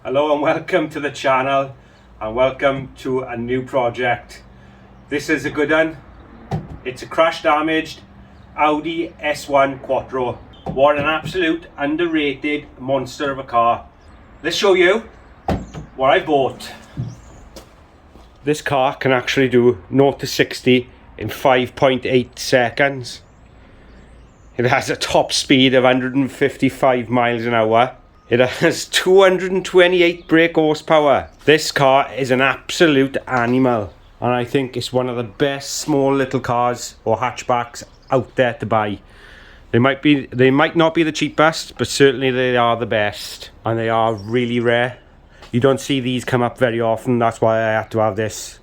Hello and welcome to the channel and welcome to a new project. This is a good one. It's a crash damaged Audi S1 Quattro. What an absolute underrated monster of a car. Let's show you what I bought. This car can actually do 0 to 60 in 5.8 seconds. It has a top speed of 155 miles an hour. It has 228 brake horsepower. This car is an absolute animal, and I think it's one of the best small little cars or hatchbacks out there to buy. They might not be the cheapest, but certainly they are the best, and they are really rare. You don't see these come up very often. That's why I had to have this.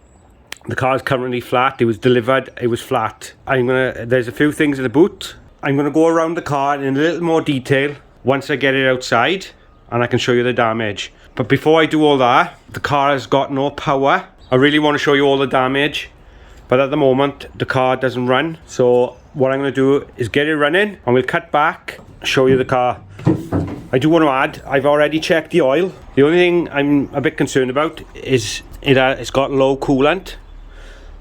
The car is currently flat. It was delivered, it was flat. There's a few things in the boot. I'm gonna go around the car in a little more detail once I get it outside and I can show you the damage. But before I do all that, the car has got no power. I really want to show you all the damage, but at the moment the car doesn't run. So what I'm going to do is get it running and we'll cut back, show you the car. I do want to add, I've already checked the oil. The only thing I'm a bit concerned about is it's got low coolant.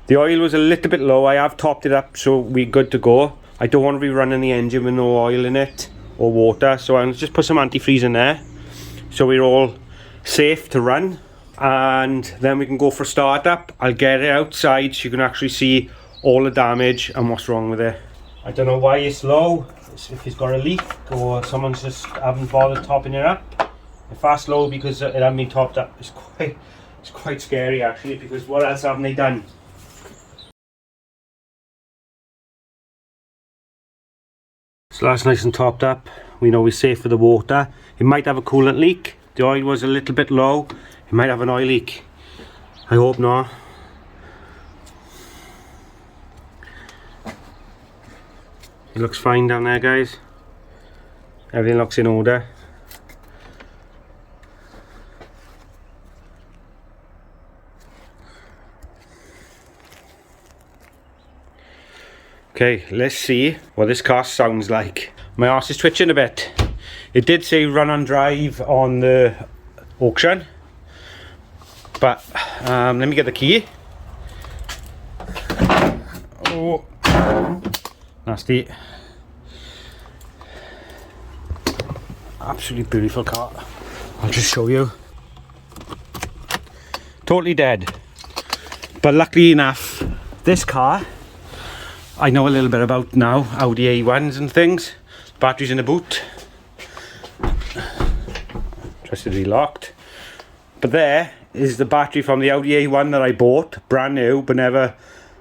The oil was a little bit low. I have topped it up so we're good to go. I don't want to be running the engine with no oil in it or water, so I'm just put some antifreeze in there so we're all safe to run, and then we can go for startup. I'll get it outside so you can actually see all the damage and what's wrong with it. I don't know why it's low, if it's got a leak or someone's just haven't bothered topping it up. It's fast low because it hasn't been topped up. It's quite scary actually, because what else haven't they done? So that's nice and topped up. We know we're safe for the water. It might have a coolant leak. The oil was a little bit low. It might have an oil leak. I hope not. It looks fine down there, guys. Everything looks in order. Okay, let's see what this car sounds like. My arse is twitching a bit. It did say run on drive on the auction, but let me get the key. Oh, nasty. Absolutely beautiful car. I'll just show you. Totally dead. But luckily enough, this car I know a little bit about now, Audi A1s and things. Batteries in the boot. Trusted locked. But there is the battery from the Audi A1 that I bought, brand new, but never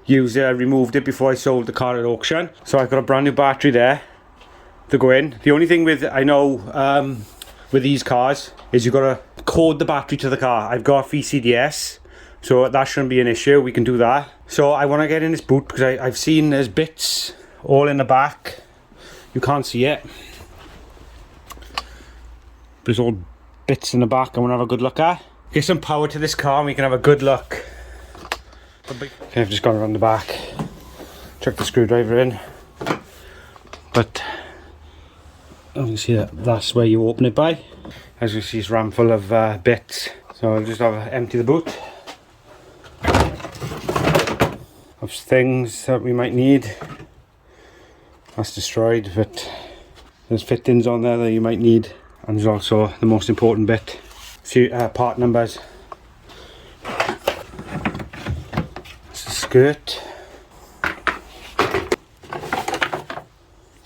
used it. I removed it before I sold the car at auction. So I've got a brand new battery there to go in. The only thing with with these cars is you've got to code the battery to the car. I've got VCDS, so that shouldn't be an issue. We can do that. So I want to get in this boot because I've seen there's bits all in the back. You can't see it. There's all bits in the back I want to have a good look at. Get some power to this car and we can have a good look. Okay, I've just gone around the back. Chuck the screwdriver in. But as you see, that's where you open it by. As you see, it's rammed full of bits. So I'll just empty the boot of things that we might need. That's destroyed, but there's fittings on there that you might need, and there's also the most important bit, few part numbers. It's a skirt.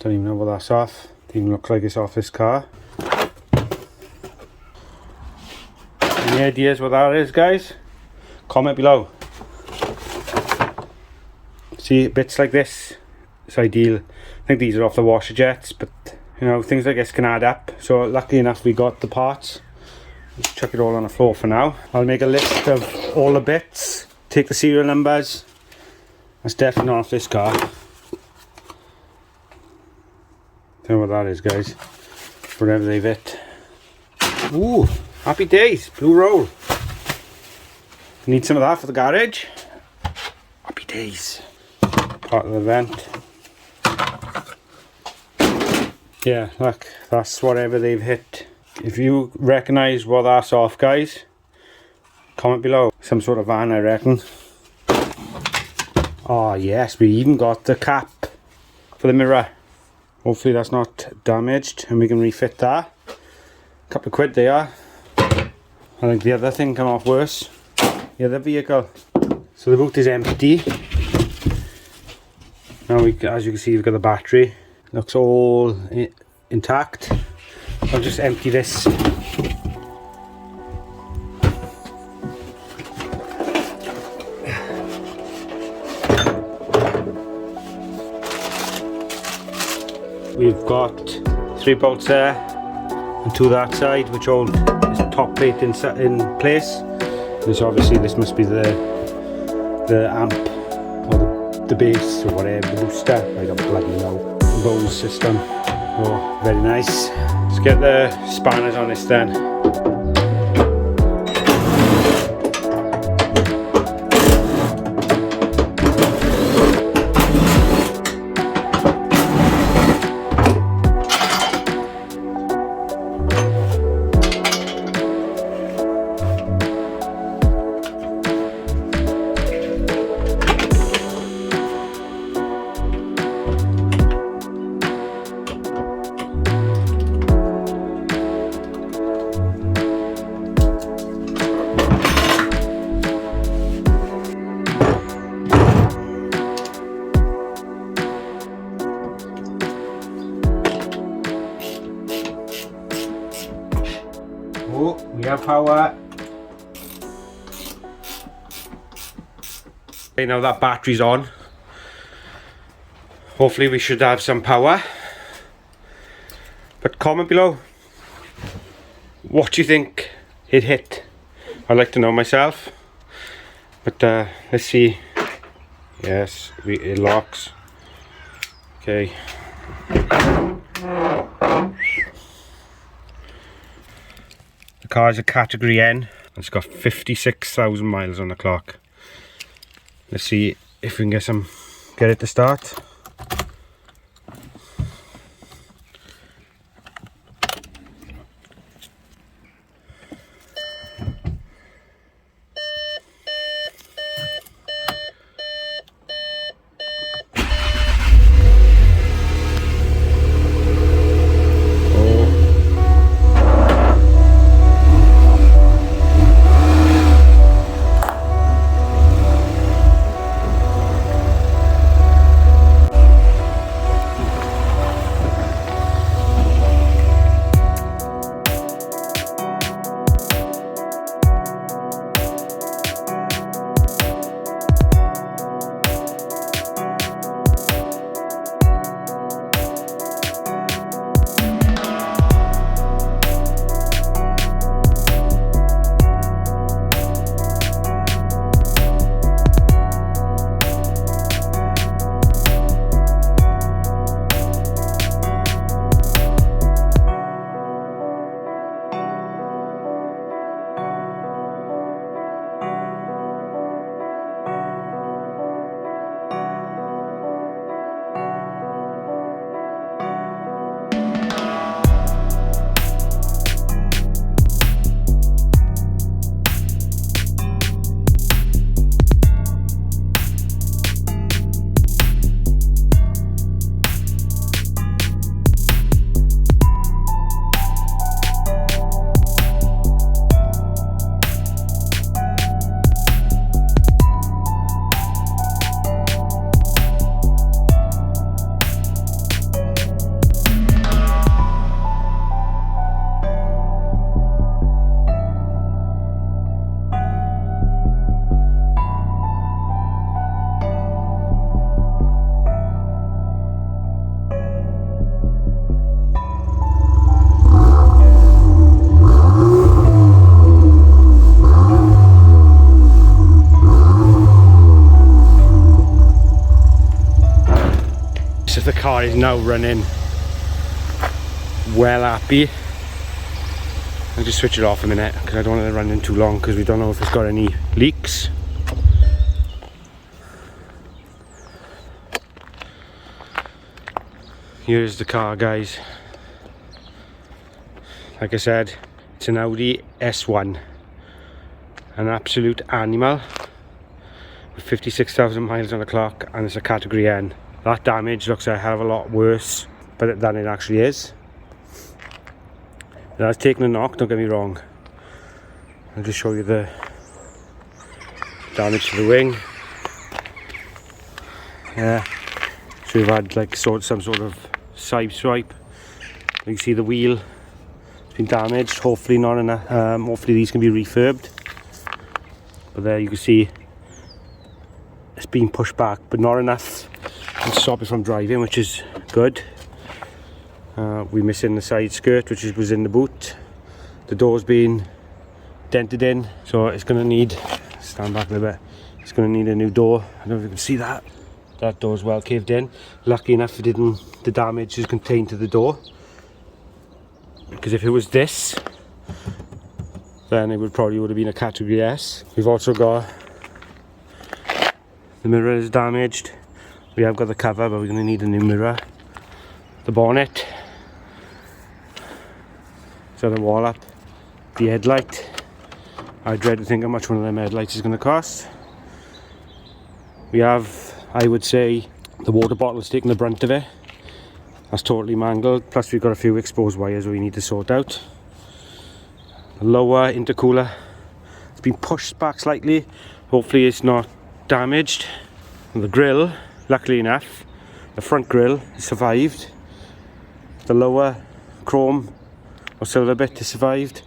Don't even know what that's off. Doesn't even look like it's off this car. Any ideas what that is, guys? Comment below. See, bits like this, it's ideal. I think these are off the washer jets, but you know, things like this can add up. So luckily enough we got the parts. Let's chuck it all on the floor for now. I'll make a list of all the bits, take the serial numbers. That's definitely not off this car. Don't know what that is, guys. Whatever they've hit. Ooh, happy days, blue roll. Need some of that for the garage. Happy days. Part of the vent. Yeah, look, that's whatever they've hit. If you recognise what that's off, guys, comment below. Some sort of van, I reckon. Oh yes, we even got the cap for the mirror. Hopefully that's not damaged and we can refit that. A couple of quid there. I think the other thing come off worse. The other vehicle. So the boot is empty. Now as you can see, we've got the battery. Looks all intact. I'll just empty this. We've got 3 bolts there and 2 that side, which hold this top plate in place. And so obviously this must be the amp or the bass or whatever, the booster. I don't bloody know. Bose system. Oh, very nice. Let's get the spanners on this then. Oh, we have power. Okay, now that battery's on. Hopefully we should have some power. But comment below what do you think it hit. I'd like to know myself. But let's see. Yes, it locks. Okay. The car is a category N. It's got 56,000 miles on the clock. Let's see if we can get it to start. The car is now running well happy. I'll just switch it off a minute because I don't want it running too long because we don't know if it's got any leaks. Here's the car, guys. like I said, it's an Audi S1, an absolute animal with 56,000 miles on the clock, and it's a category N. That damage looks a hell of a lot worse than it actually is. It has taken a knock, don't get me wrong. I'll just show you the damage to the wing. Yeah, so we've had like some sort of side swipe. You can see the wheel has been damaged. Hopefully not enough. Hopefully these can be refurbed. But there you can see it's been pushed back, but not enough to stop it from driving, which is good. We're missing the side skirt, which was in the boot. The door's been dented in, so it's going to need, stand back a little bit, it's going to need a new door. I don't know if you can see that. That door's well caved in. Lucky enough the damage is contained to the door. Because if it was this, then it probably would have been a category S. We've also got, the mirror is damaged. We have got the cover, but we're going to need a new mirror. The bonnet. So the wall up. The headlight. I dread to think how much one of them headlights is going to cost. We have, I would say, the water bottle's taking the brunt of it. That's totally mangled. Plus we've got a few exposed wires we need to sort out. The lower intercooler, it's been pushed back slightly. Hopefully it's not damaged. And the grille, luckily enough, the front grille survived. The lower chrome or silver bit has survived.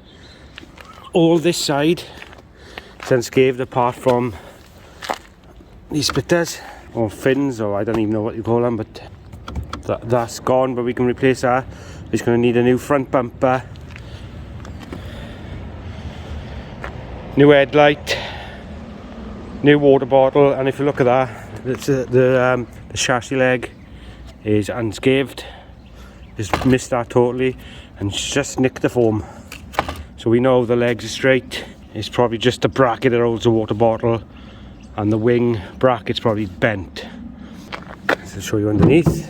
All this side is unscathed apart from these splitters or fins, or I don't even know what you call them, but that's gone, but we can replace that. It's going to need a new front bumper, new headlight, new water bottle, and if you look at that, it's the chassis leg is unscathed. It's missed that totally and just nicked the foam. So we know the legs are straight. It's probably just the bracket that holds the water bottle, and the wing bracket's probably bent. So I'll show you underneath.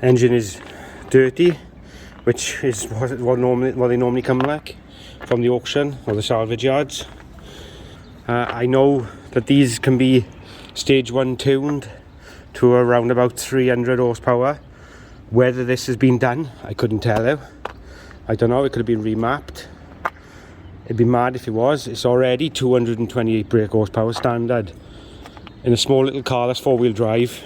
Engine is dirty, which is what they normally come like from the auction or the salvage yards. I know that these can be stage 1 tuned to around about 300 horsepower. Whether this has been done, I couldn't tell you. I don't know, it could have been remapped. It'd be mad if it was. It's already 228 brake horsepower standard. In a small little car that's 4-wheel drive.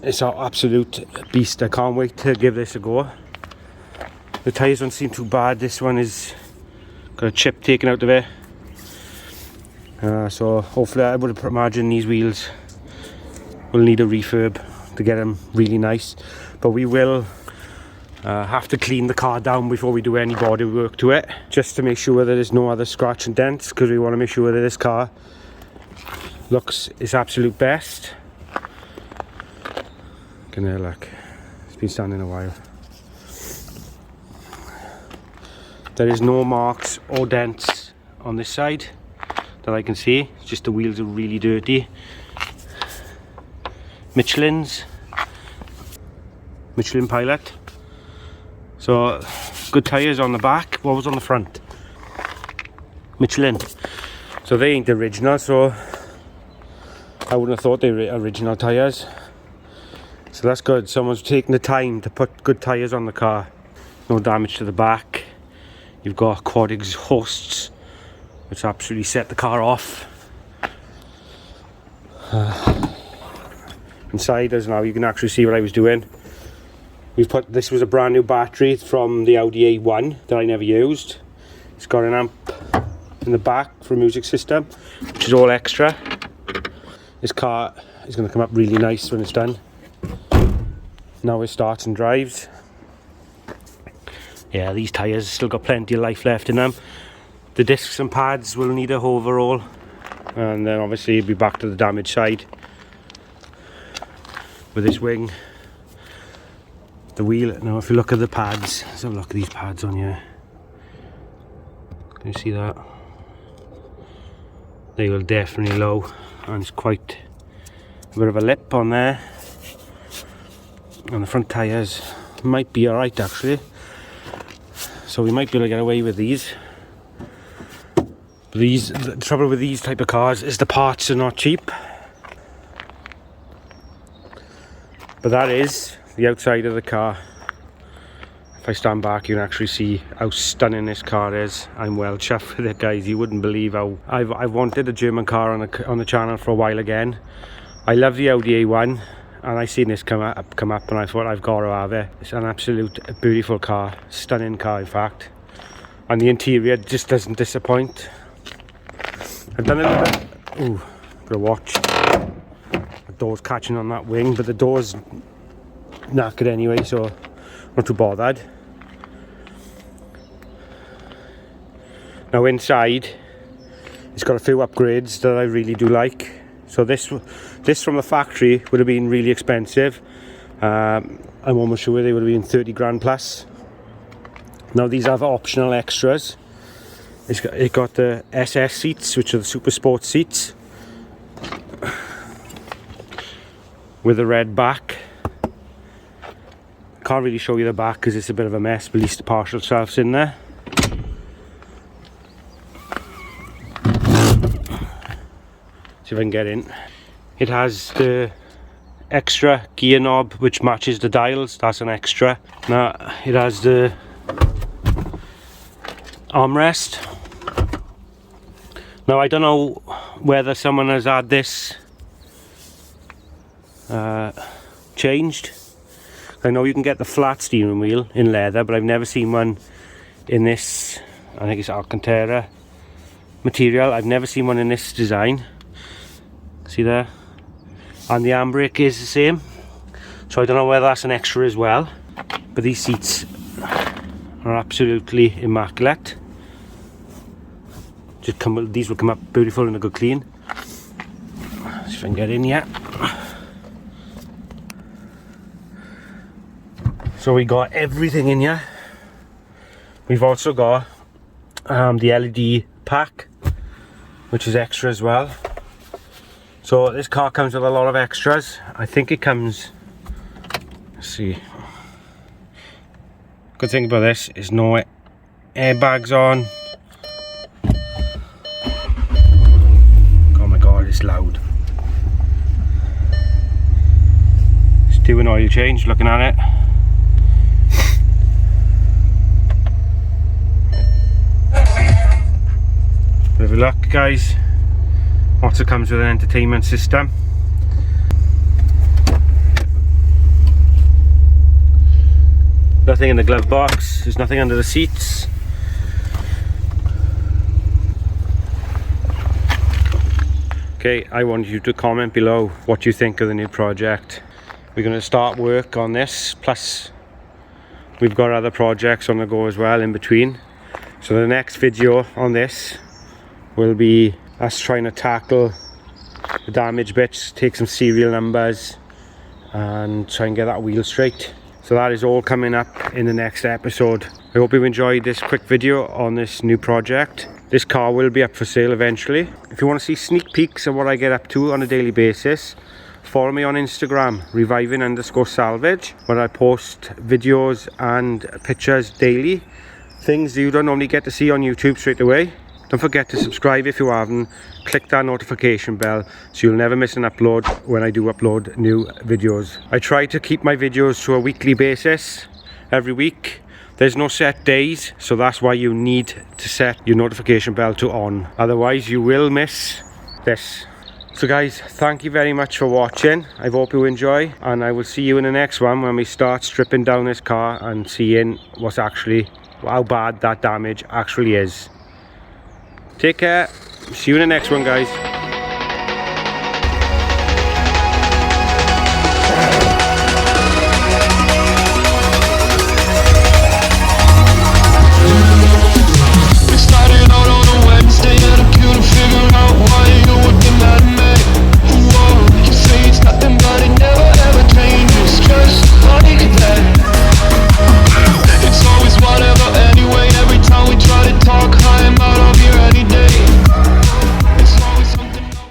It's an absolute beast. I can't wait to give this a go. The tyres don't seem too bad. This one is got a chip taken out of it. So hopefully, I would imagine these wheels will need a refurb to get them really nice. But we will have to clean the car down before we do any body work to it, just to make sure that there's no other scratch and dents, because we want to make sure that this car looks its absolute best. Can you look? It's been standing a while. There is no marks or dents on this side that I can see. It's just the wheels are really dirty. Michelin Pilot. So good tyres on the back. What was on the front? Michelin. So they ain't original, so I wouldn't have thought they were original tyres. So that's good. Someone's taken the time to put good tyres on the car. No damage to the back. You've got quad exhausts, which absolutely set the car off. Inside us now, you can actually see what I was doing. This was a brand new battery from the Audi A1 that I never used. It's got an amp in the back for a music system, which is all extra. This car is going to come up really nice when it's done. Now it starts and drives. Yeah, these tyres still got plenty of life left in them. The discs and pads will need a overhaul, and then obviously it'll be back to the damaged side with this wing. The wheel, now if you look at the pads, let's have a look at these pads on here. Can you see that? They will definitely low, and it's quite a bit of a lip on there. And the front tyres might be alright actually. So we might be able to get away with these. The trouble with these type of cars is the parts are not cheap. But that is the outside of the car. If I stand back, you can actually see how stunning this car is. I'm well chuffed with it, guys. You wouldn't believe how I've wanted a German car on the channel for a while again. I love the Audi A1, and I seen this come up, and I thought I've got to have it. It's an absolute beautiful car, stunning car, in fact. And the interior just doesn't disappoint. I've done a little bit. Ooh, gotta watch. The door's catching on that wing, but the door's knackered anyway, so not too bothered. Now inside, it's got a few upgrades that I really do like. So this from the factory would have been really expensive. I'm almost sure they would have been 30 grand plus. Now these have optional extras. It got the SS seats, which are the super sport seats, with a red back. Can't really show you the back because it's a bit of a mess, but at least the partial shelf's in there. See if I can get in. It has the extra gear knob which matches the dials. That's an extra. Now it has the armrest. Now I don't know whether someone has had this changed. I know you can get the flat steering wheel in leather, but I've never seen one in this, I think it's Alcantara material. I've never seen one in this design. See there? And the handbrake is the same. So I don't know whether that's an extra as well. But these seats are absolutely immaculate. These will come up beautiful and a good clean. See if I can get in yet. So we got everything in here. We've also got the LED pack, which is extra as well. So this car comes with a lot of extras. I think it comes, let's see. Good thing about this is no airbags on. Oh my god, it's loud. It's due an oil change, looking at it. Bit of luck, guys. Also comes with an entertainment system. Nothing in the glove box. There's nothing under the seats. Okay, I want you to comment below what you think of the new project. We're going to start work on this, plus we've got other projects on the go as well in between. So the next video on this will be us trying to tackle the damaged bits, take some serial numbers and try and get that wheel straight. So that is all coming up in the next episode. I hope you enjoyed this quick video on this new project. This car will be up for sale eventually. If you want to see sneak peeks of what I get up to on a daily basis, follow me on Instagram, reviving_salvage, where I post videos and pictures daily. Things you don't normally get to see on YouTube straight away. Don't forget to subscribe if you haven't. Click that notification bell so you'll never miss an upload when I do upload new videos. I try to keep my videos to a weekly basis every week. There's no set days, so that's why you need to set your notification bell to on. Otherwise you will miss this. So guys, thank you very much for watching. I hope you enjoy, and I will see you in the next one when we start stripping down this car and seeing what's actually, how bad that damage actually is. Take care. See you in the next one, guys.